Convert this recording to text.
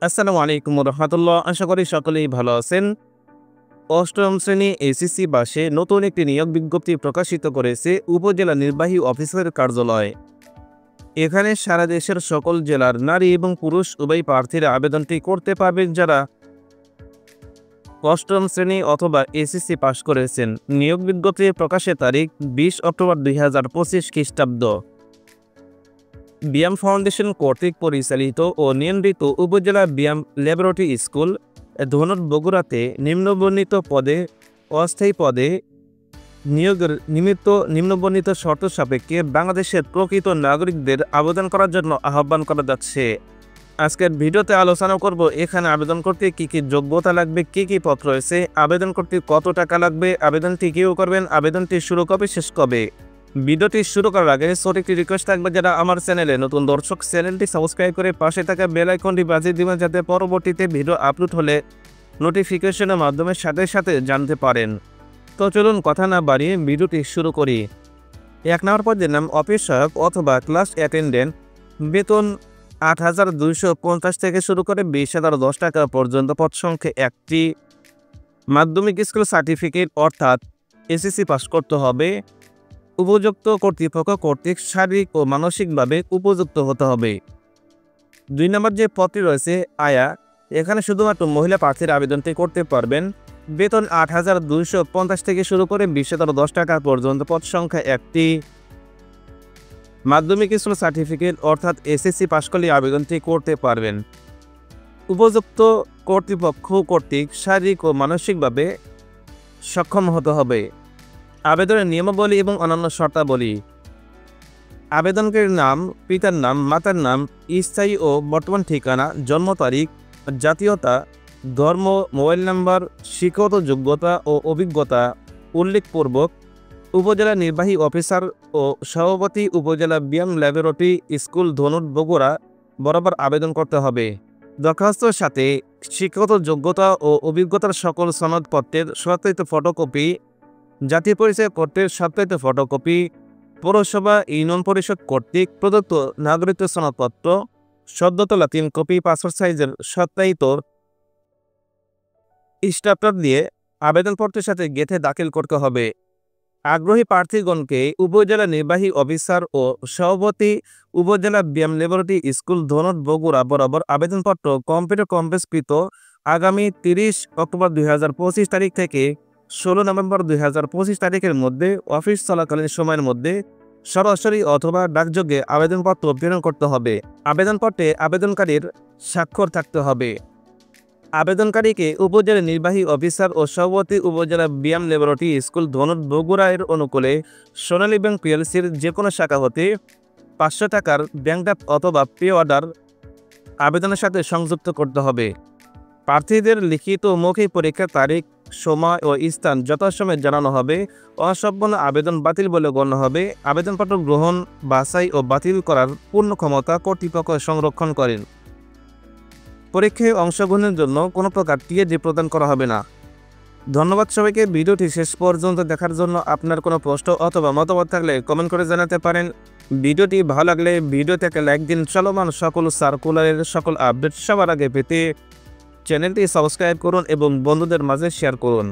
আসসালামু আলাইকুম রহমতুল্লাহ। আশা করি সকলেই ভালো আছেন। অষ্টম শ্রেণী এসএসসি পাশে নতুন একটি নিয়োগ বিজ্ঞপ্তি প্রকাশিত করেছে উপজেলা নির্বাহী অফিসারের কার্যালয়। এখানে সারা দেশের সকল জেলার নারী এবং পুরুষ উভয় প্রার্থীরা আবেদনটি করতে পারবেন যারা অষ্টম শ্রেণী অথবা এসএসসি পাশ করেছেন। নিয়োগ বিজ্ঞপ্তি প্রকাশের তারিখ 20 অক্টোবর 2025 খ্রিস্টাব্দ। ব্যায়াম ফাউন্ডেশন কর্তৃক পরিচালিত ও নিয়ন্ত্রিত উপজেলা ব্যায়াম ল্যাবরেটরি স্কুল ধনুট বগুড়াতে নিম্নবর্ণিত পদে অস্থায়ী পদে নিয়োগের নিমিত্ত নিম্নবর্ণিত শর্ত সাপেক্ষে বাংলাদেশের প্রকৃত নাগরিকদের আবেদন করার জন্য আহ্বান করা যাচ্ছে। আজকের ভিডিওতে আলোচনা করব এখানে আবেদন করতে কি কি যোগ্যতা লাগবে, কি কি পত্র রয়েছে, আবেদন করতে কত টাকা লাগবে, আবেদনটি কেউ করবেন, আবেদনটি শুরু কবে শেষ কবে। ভিডিওটি শুরু করার আগে ছোট একটি রিকোয়েস্ট থাকবে, যারা আমার চ্যানেলে নতুন দর্শক চ্যানেলটি সাবস্ক্রাইব করে পাশে থাকা বেল আইকনটি বাজিয়ে দিবেন যাতে পরবর্তীতে ভিডিও আপলোড হলে নোটিফিকেশনের মাধ্যমে সাথে সাথে জানতে পারেন। তো চলুন কথা না বাড়িয়ে ভিডিওটি শুরু করি। 1 নম্বর পদের নাম অফিস সহায়ক অথবা ক্লাস অ্যাটেন্ডেন্ট, বেতন 8,250 থেকে শুরু করে 20,010 টাকা পর্যন্ত, পদ সংখ্যা 1টি, মাধ্যমিক স্কুল সার্টিফিকেট অর্থাৎ এসএসসি পাস করতে হবে, উপযুক্ত কর্তৃপক্ষ কর্তৃক শারীরিক ও মানসিকভাবে উপযুক্ত হতে হবে। 2 নম্বর যে পদটি রয়েছে আয়া, এখানে শুধুমাত্র মহিলা প্রার্থীরা আবেদনটি করতে পারবেন। বেতন 8,250 থেকে শুরু করে 20,010 টাকা পর্যন্ত, পদ সংখ্যা 1টি, মাধ্যমিক স্কুল সার্টিফিকেট অর্থাৎ এসএসসি পাস করলে আবেদনটি করতে পারবেন। উপযুক্ত কর্তৃপক্ষ কর্তৃক শারীরিক ও মানসিকভাবে সক্ষম হতে হবে। আবেদনের নিয়মাবলী এবং অন্যান্য শর্তাবলী। আবেদনকারীর নাম, পিতার নাম, মাতার নাম, স্থায়ী ও বর্তমান ঠিকানা, জন্ম তারিখ, জাতীয়তা, ধর্ম, মোবাইল নাম্বার, শিক্ষাগত যোগ্যতা ও অভিজ্ঞতা উল্লেখপূর্বক উপজেলা নির্বাহী অফিসার ও সভাপতি উপজেলা ব্যায়াম ল্যাবরেটরি স্কুল ধনুট বগুড়া বরাবর আবেদন করতে হবে। দরখাস্তর সাথে শিক্ষাগত যোগ্যতা ও অভিজ্ঞতার সকল সনদপত্রের সত্যায়িত ফটোকপি, জাতীয় পরিচয় পত্রের সত্যায়িত ফটোকপি, পৌরসভা ইউনিয়ন পরিষদ কর্তৃক প্রদত্ত নাগরিকত্ব সনদপত্র, সদ্য তোলা 3 কপি পাসপোর্ট সাইজের সত্যায়িত স্ট্যাপলার দিয়ে আবেদনপত্রের সাথে গেঁথে দাখিল করতে হবে। আগ্রহী প্রার্থীগণকে উপজেলা নির্বাহী অফিসার ও সভাপতি উপজেলা ব্যায়াম ল্যাবরেটরি স্কুল ধনুট বগুড়া বরাবর আবেদনপত্র কম্পিউটার কম্প্রেসকৃত আগামী 30 অক্টোবর 2025 তারিখ থেকে 16 নভেম্বর 2025 তারিখের মধ্যে অফিস চলাকালীন সময়ের মধ্যে সরাসরি অথবা ডাকযোগে আবেদনপত্র প্রেরণ করতে হবে। আবেদনপত্রে আবেদনকারীর স্বাক্ষর থাকতে হবে। আবেদনকারীকে উপজেলা নির্বাহী অফিসার ও সভাপতি উপজেলা ব্যায়াম ল্যাবরেটরি স্কুল ধনুট বগুড়া এর অনুকূলে সোনালী ব্যাংক পিএলসির যে কোনো শাখা হতে 500 টাকার ব্যাংক ড্রাফট অথবা পে অর্ডার আবেদনের সাথে সংযুক্ত করতে হবে। প্রার্থীদের লিখিত ও মৌখিক পরীক্ষার তারিখ, সময় ও স্থান যথাসময়ে জানানো হবে। অসম্পূর্ণ আবেদন বাতিল বলে গণ্য হবে। আবেদনপত্র গ্রহণ, বাছাই ও বাতিল করার পূর্ণ ক্ষমতা কর্তৃপক্ষ সংরক্ষণ করেন। পরীক্ষায় অংশগ্রহণের জন্য কোনো প্রকার টিএডি প্রদান করা হবে না। ধন্যবাদ সবাইকে ভিডিওটি শেষ পর্যন্ত দেখার জন্য। আপনার কোনো প্রশ্ন অথবা মতামত থাকলে কমেন্ট করে জানাতে পারেন। ভিডিওটি ভালো লাগলে ভিডিও থেকে লাইক দিন। চলমান সকল সার্কুলারের সকল আপডেট সবার আগে পেতে চ্যানেলটি সাবস্ক্রাইব করুন এবং বন্ধুদের মাঝে শেয়ার করুন।